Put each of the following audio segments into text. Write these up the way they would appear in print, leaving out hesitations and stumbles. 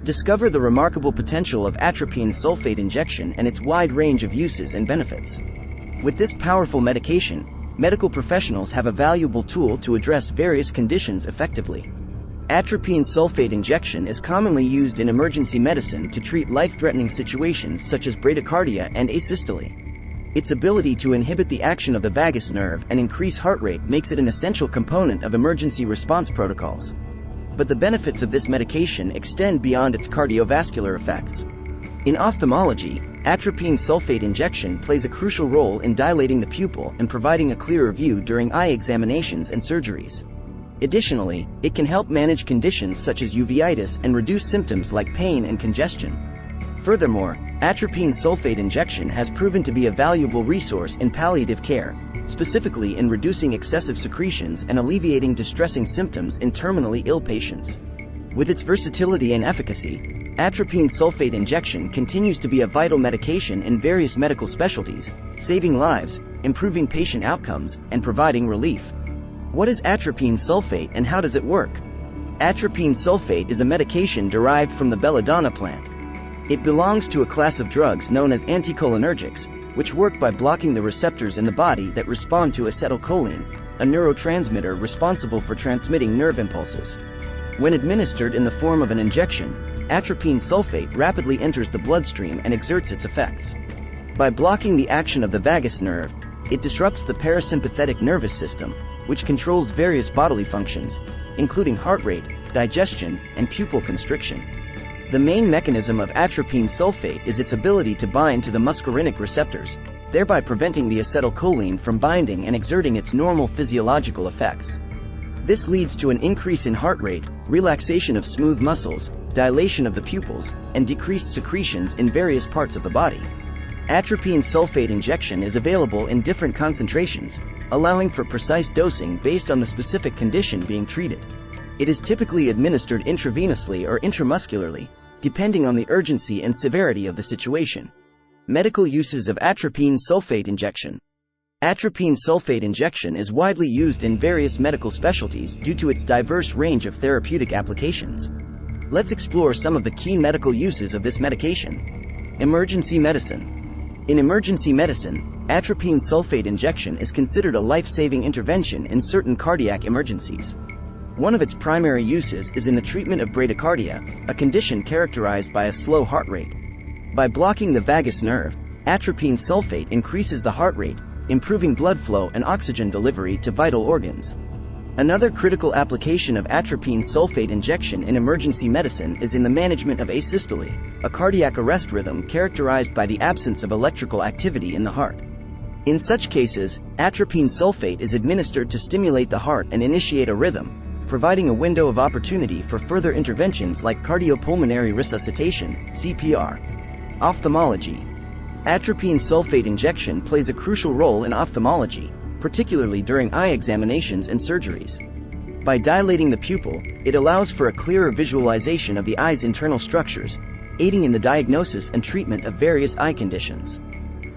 Discover the remarkable potential of atropine sulfate injection and its wide range of uses and benefits. With this powerful medication, medical professionals have a valuable tool to address various conditions effectively. Atropine sulfate injection is commonly used in emergency medicine to treat life-threatening situations such as bradycardia and asystole. Its ability to inhibit the action of the vagus nerve and increase heart rate makes it an essential component of emergency response protocols. But the benefits of this medication extend beyond its cardiovascular effects. In ophthalmology, atropine sulfate injection plays a crucial role in dilating the pupil and providing a clearer view during eye examinations and surgeries. Additionally, it can help manage conditions such as uveitis and reduce symptoms like pain and congestion. Furthermore, atropine sulfate injection has proven to be a valuable resource in palliative care, specifically in reducing excessive secretions and alleviating distressing symptoms in terminally ill patients. With its versatility and efficacy, atropine sulfate injection continues to be a vital medication in various medical specialties, saving lives, improving patient outcomes, and providing relief. What is atropine sulfate and how does it work? Atropine sulfate is a medication derived from the belladonna plant. It belongs to a class of drugs known as anticholinergics, which work by blocking the receptors in the body that respond to acetylcholine, a neurotransmitter responsible for transmitting nerve impulses. When administered in the form of an injection, atropine sulfate rapidly enters the bloodstream and exerts its effects. By blocking the action of the vagus nerve, it disrupts the parasympathetic nervous system, which controls various bodily functions, including heart rate, digestion, and pupil constriction. The main mechanism of atropine sulfate is its ability to bind to the muscarinic receptors, thereby preventing the acetylcholine from binding and exerting its normal physiological effects. This leads to an increase in heart rate, relaxation of smooth muscles, dilation of the pupils, and decreased secretions in various parts of the body. Atropine sulfate injection is available in different concentrations, allowing for precise dosing based on the specific condition being treated. It is typically administered intravenously or intramuscularly, depending on the urgency and severity of the situation. Medical uses of atropine sulfate injection. Atropine sulfate injection is widely used in various medical specialties due to its diverse range of therapeutic applications. Let's explore some of the key medical uses of this medication. Emergency medicine. In emergency medicine, atropine sulfate injection is considered a life-saving intervention in certain cardiac emergencies. One of its primary uses is in the treatment of bradycardia, a condition characterized by a slow heart rate. By blocking the vagus nerve, atropine sulfate increases the heart rate, improving blood flow and oxygen delivery to vital organs. Another critical application of atropine sulfate injection in emergency medicine is in the management of asystole, a cardiac arrest rhythm characterized by the absence of electrical activity in the heart. In such cases, atropine sulfate is administered to stimulate the heart and initiate a rhythm, providing a window of opportunity for further interventions like cardiopulmonary resuscitation, CPR. Ophthalmology. Atropine sulfate injection plays a crucial role in ophthalmology, particularly during eye examinations and surgeries. By dilating the pupil, it allows for a clearer visualization of the eye's internal structures, aiding in the diagnosis and treatment of various eye conditions.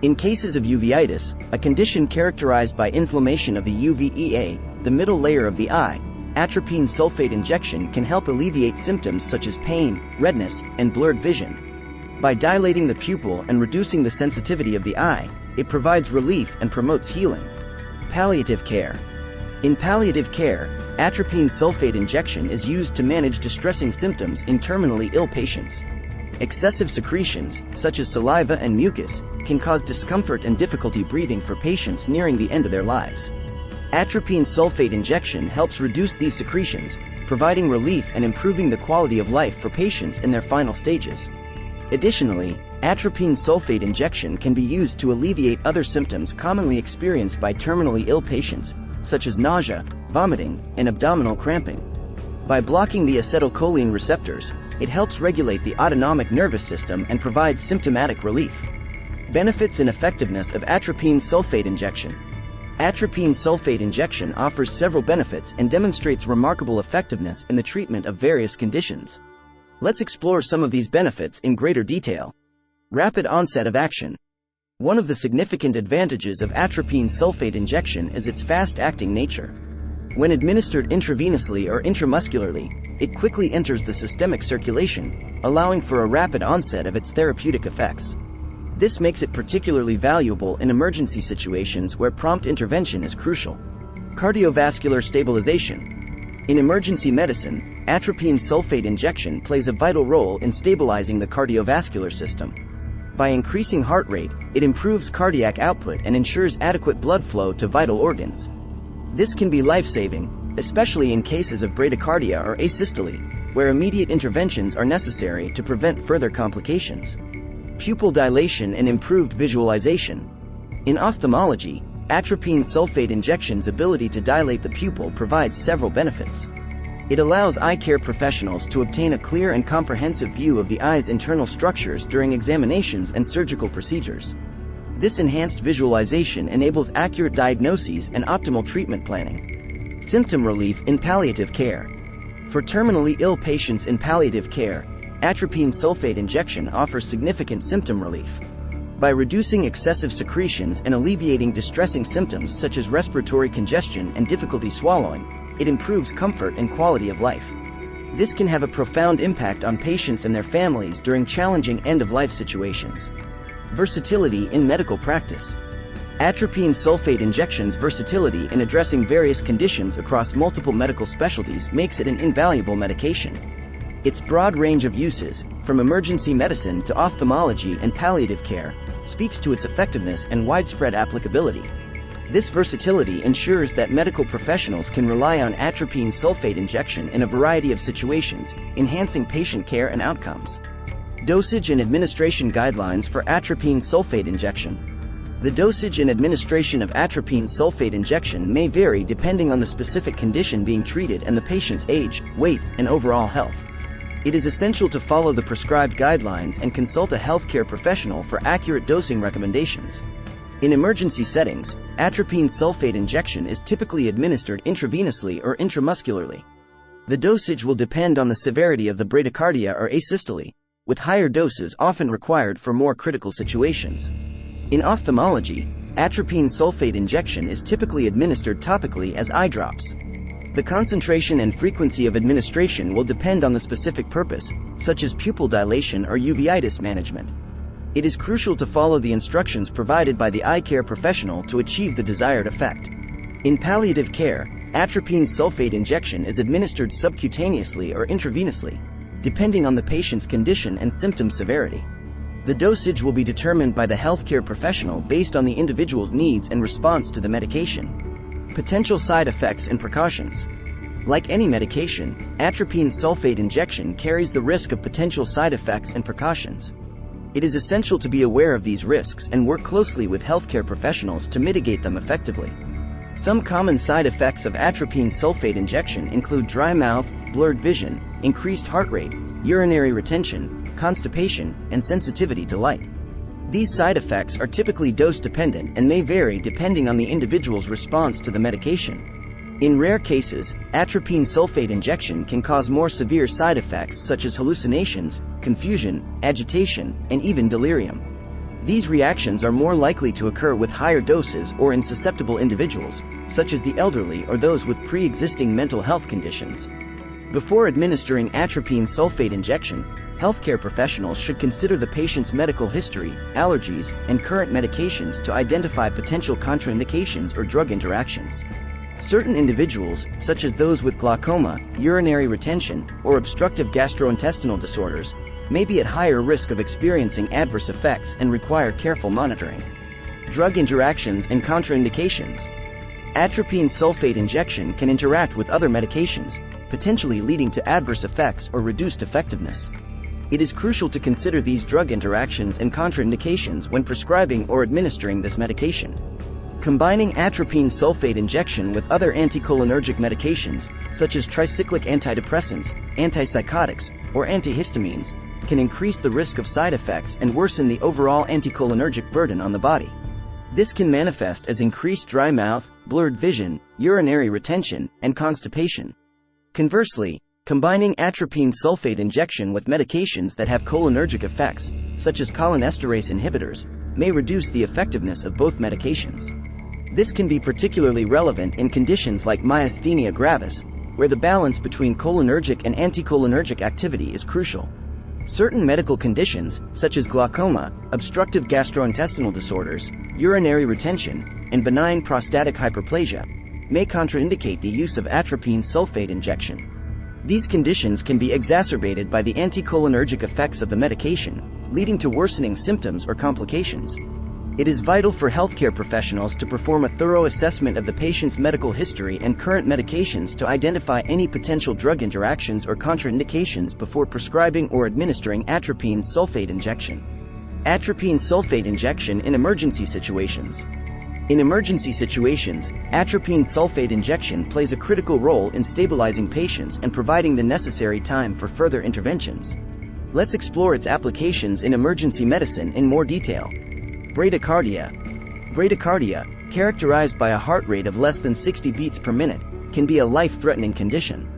In cases of uveitis, a condition characterized by inflammation of the uvea, the middle layer of the eye, atropine sulfate injection can help alleviate symptoms such as pain, redness, and blurred vision. By dilating the pupil and reducing the sensitivity of the eye, it provides relief and promotes healing. Palliative care. In palliative care, atropine sulfate injection is used to manage distressing symptoms in terminally ill patients. Excessive secretions, such as saliva and mucus, can cause discomfort and difficulty breathing for patients nearing the end of their lives. Atropine sulfate injection helps reduce these secretions, providing relief and improving the quality of life for patients in their final stages. Additionally, atropine sulfate injection can be used to alleviate other symptoms commonly experienced by terminally ill patients, such as nausea, vomiting, and abdominal cramping. By blocking the acetylcholine receptors, it helps regulate the autonomic nervous system and provides symptomatic relief. Benefits and effectiveness of atropine sulfate injection. Atropine sulfate injection offers several benefits and demonstrates remarkable effectiveness in the treatment of various conditions. Let's explore some of these benefits in greater detail. Rapid onset of action. One of the significant advantages of atropine sulfate injection is its fast-acting nature. When administered intravenously or intramuscularly, it quickly enters the systemic circulation, allowing for a rapid onset of its therapeutic effects. This makes it particularly valuable in emergency situations where prompt intervention is crucial. Cardiovascular stabilization. In emergency medicine, atropine sulfate injection plays a vital role in stabilizing the cardiovascular system. By increasing heart rate, it improves cardiac output and ensures adequate blood flow to vital organs. This can be life-saving, especially in cases of bradycardia or asystole, where immediate interventions are necessary to prevent further complications. Pupil dilation and improved visualization. In ophthalmology, atropine sulfate injection's ability to dilate the pupil provides several benefits. It allows eye care professionals to obtain a clear and comprehensive view of the eye's internal structures during examinations and surgical procedures. This enhanced visualization enables accurate diagnoses and optimal treatment planning. Symptom relief in palliative care. For terminally ill patients in palliative care, atropine sulfate injection offers significant symptom relief. By reducing excessive secretions and alleviating distressing symptoms such as respiratory congestion and difficulty swallowing, it improves comfort and quality of life. This can have a profound impact on patients and their families during challenging end-of-life situations. Versatility in medical practice. Atropine sulfate injection's versatility in addressing various conditions across multiple medical specialties makes it an invaluable medication. Its broad range of uses, from emergency medicine to ophthalmology and palliative care, speaks to its effectiveness and widespread applicability. This versatility ensures that medical professionals can rely on atropine sulfate injection in a variety of situations, enhancing patient care and outcomes. Dosage and administration guidelines for atropine sulfate injection. The dosage and administration of atropine sulfate injection may vary depending on the specific condition being treated and the patient's age, weight, and overall health. It is essential to follow the prescribed guidelines and consult a healthcare professional for accurate dosing recommendations. In emergency settings, atropine sulfate injection is typically administered intravenously or intramuscularly. The dosage will depend on the severity of the bradycardia or asystole, with higher doses often required for more critical situations. In ophthalmology, atropine sulfate injection is typically administered topically as eye drops. The concentration and frequency of administration will depend on the specific purpose, such as pupil dilation or uveitis management. It is crucial to follow the instructions provided by the eye care professional to achieve the desired effect. In palliative care, atropine sulfate injection is administered subcutaneously or intravenously, depending on the patient's condition and symptom severity. The dosage will be determined by the healthcare professional based on the individual's needs and response to the medication. Potential side effects and precautions. Like any medication, atropine sulfate injection carries the risk of potential side effects and precautions. It is essential to be aware of these risks and work closely with healthcare professionals to mitigate them effectively. Some common side effects of atropine sulfate injection include dry mouth, blurred vision, increased heart rate, urinary retention, constipation, and sensitivity to light. These side effects are typically dose-dependent and may vary depending on the individual's response to the medication. In rare cases, atropine sulfate injection can cause more severe side effects such as hallucinations, confusion, agitation, and even delirium. These reactions are more likely to occur with higher doses or in susceptible individuals, such as the elderly or those with pre-existing mental health conditions. Before administering atropine sulfate injection, healthcare professionals should consider the patient's medical history, allergies, and current medications to identify potential contraindications or drug interactions. Certain individuals, such as those with glaucoma, urinary retention, or obstructive gastrointestinal disorders, may be at higher risk of experiencing adverse effects and require careful monitoring. Drug interactions and contraindications. Atropine sulfate injection can interact with other medications, potentially leading to adverse effects or reduced effectiveness. It is crucial to consider these drug interactions and contraindications when prescribing or administering this medication. Combining atropine sulfate injection with other anticholinergic medications, such as tricyclic antidepressants, antipsychotics, or antihistamines, can increase the risk of side effects and worsen the overall anticholinergic burden on the body. This can manifest as increased dry mouth, blurred vision, urinary retention, and constipation. Conversely, combining atropine sulfate injection with medications that have cholinergic effects, such as cholinesterase inhibitors, may reduce the effectiveness of both medications. This can be particularly relevant in conditions like myasthenia gravis, where the balance between cholinergic and anticholinergic activity is crucial. Certain medical conditions, such as glaucoma, obstructive gastrointestinal disorders, urinary retention, and benign prostatic hyperplasia, may contraindicate the use of atropine sulfate injection. These conditions can be exacerbated by the anticholinergic effects of the medication, leading to worsening symptoms or complications. It is vital for healthcare professionals to perform a thorough assessment of the patient's medical history and current medications to identify any potential drug interactions or contraindications before prescribing or administering atropine sulfate injection. Atropine sulfate injection in emergency situations. In emergency situations, atropine sulfate injection plays a critical role in stabilizing patients and providing the necessary time for further interventions. Let's explore its applications in emergency medicine in more detail. Bradycardia. Bradycardia, characterized by a heart rate of less than 60 beats per minute, can be a life-threatening condition.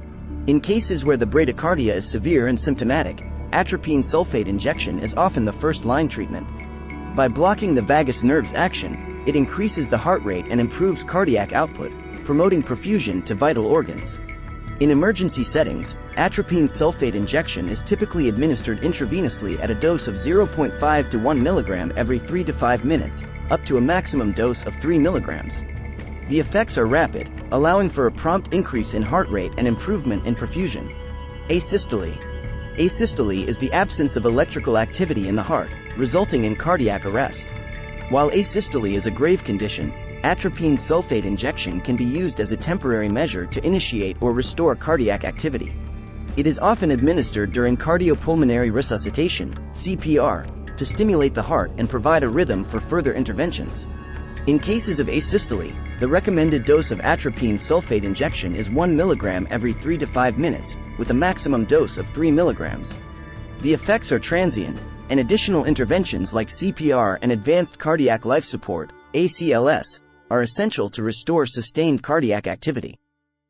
In cases where the bradycardia is severe and symptomatic, atropine sulfate injection is often the first-line treatment. By blocking the vagus nerve's action, it increases the heart rate and improves cardiac output, promoting perfusion to vital organs. In emergency settings, atropine sulfate injection is typically administered intravenously at a dose of 0.5 to 1 mg every 3 to 5 minutes, up to a maximum dose of 3 mg. The effects are rapid, allowing for a prompt increase in heart rate and improvement in perfusion. Asystole. Asystole is the absence of electrical activity in the heart, resulting in cardiac arrest. While asystole is a grave condition, atropine sulfate injection can be used as a temporary measure to initiate or restore cardiac activity. It is often administered during cardiopulmonary resuscitation, CPR, to stimulate the heart and provide a rhythm for further interventions. In cases of asystole, the recommended dose of atropine sulfate injection is 1 mg every 3 to 5 minutes, with a maximum dose of 3 mg. The effects are transient, and additional interventions like CPR and advanced cardiac life support, ACLS, are essential to restore sustained cardiac activity.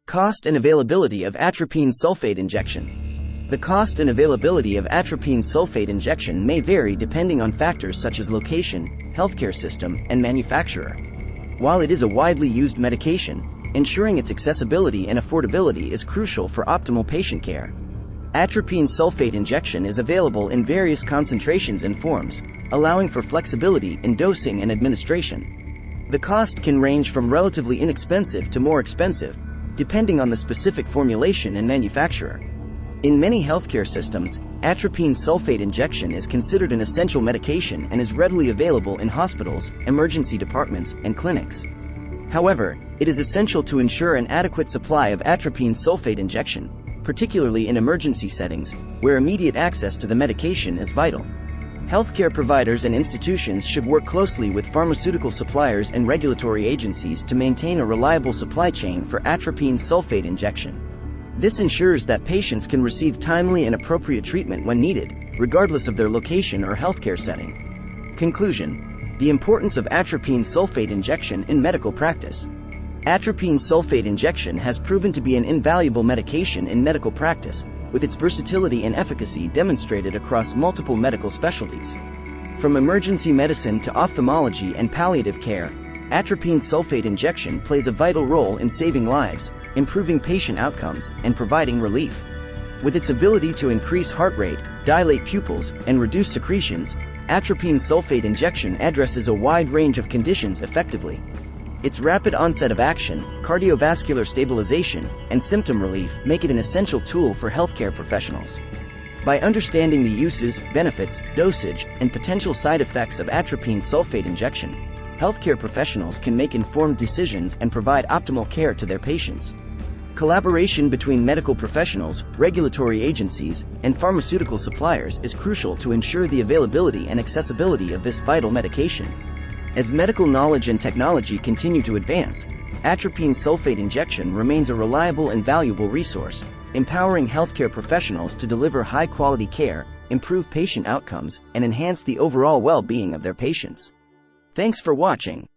Cost and availability of atropine sulfate injection. The cost and availability of atropine sulfate injection may vary depending on factors such as location, healthcare system, and manufacturer. While it is a widely used medication, ensuring its accessibility and affordability is crucial for optimal patient care. Atropine sulfate injection is available in various concentrations and forms, allowing for flexibility in dosing and administration. The cost can range from relatively inexpensive to more expensive, depending on the specific formulation and manufacturer. In many healthcare systems, atropine sulfate injection is considered an essential medication and is readily available in hospitals, emergency departments, and clinics. However, it is essential to ensure an adequate supply of atropine sulfate injection, particularly in emergency settings, where immediate access to the medication is vital. Healthcare providers and institutions should work closely with pharmaceutical suppliers and regulatory agencies to maintain a reliable supply chain for atropine sulfate injection. This ensures that patients can receive timely and appropriate treatment when needed, regardless of their location or healthcare setting. Conclusion: the importance of atropine sulfate injection in medical practice. Atropine sulfate injection has proven to be an invaluable medication in medical practice, with its versatility and efficacy demonstrated across multiple medical specialties. From emergency medicine to ophthalmology and palliative care, atropine sulfate injection plays a vital role in saving lives, improving patient outcomes, and providing relief. With its ability to increase heart rate, dilate pupils, and reduce secretions, atropine sulfate injection addresses a wide range of conditions effectively. Its rapid onset of action, cardiovascular stabilization, and symptom relief make it an essential tool for healthcare professionals. By understanding the uses, benefits, dosage, and potential side effects of atropine sulfate injection, healthcare professionals can make informed decisions and provide optimal care to their patients. Collaboration between medical professionals, regulatory agencies, and pharmaceutical suppliers is crucial to ensure the availability and accessibility of this vital medication. As medical knowledge and technology continue to advance, atropine sulfate injection remains a reliable and valuable resource, empowering healthcare professionals to deliver high-quality care, improve patient outcomes, and enhance the overall well-being of their patients. Thanks for watching.